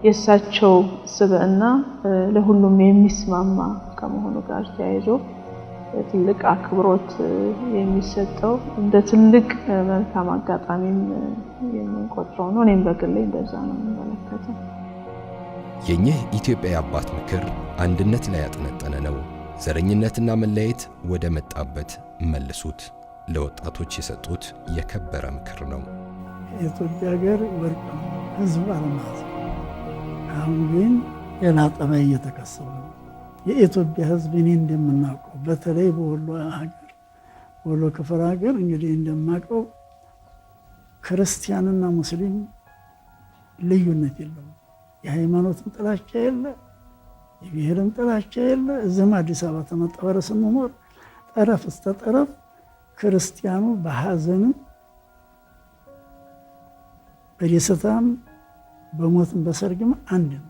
የሳቸው ስብዕና ለሁሉም የሚስማማ ከመሆኑ ጋር ተያይዞ ትልቅ አክብሮት የሚሰጠው እንደ ትልቅ መልካም አጋጣሚም የምንቆጥረው ነው። እኔም በግሌ እንደዛ ነው የምመለከተው። የኚህ ኢትዮጵያዊ አባት ምክር አንድነት ላይ ያጠነጠነ ነው። ዘረኝነትና መለያየት ወደ መጣበት መልሱት ለወጣቶች የሰጡት የከበረ ምክር ነው። የኢትዮጵያ ሀገር ወርቅ ህዝብ አለማዝ አሁን ግን የናጠመ እየተከሰለ ነው። የኢትዮጵያ ህዝብ እኔ እንደምናውቀው በተለይ በወሎ ሀገር ወሎ ክፍለ ሀገር እንግዲህ እንደማውቀው ክርስቲያንና ሙስሊም ልዩነት የለውም። የሃይማኖትም ጥላቻ የለ፣ የብሔርም ጥላቻ የለ። እዚህም አዲስ አበባ ተመጣወረ ስንኖር ጠረፍ እስከ ጠረፍ ክርስቲያኑ በሐዘንም በደስታም በሞትም በሰርግም አንድ ነው።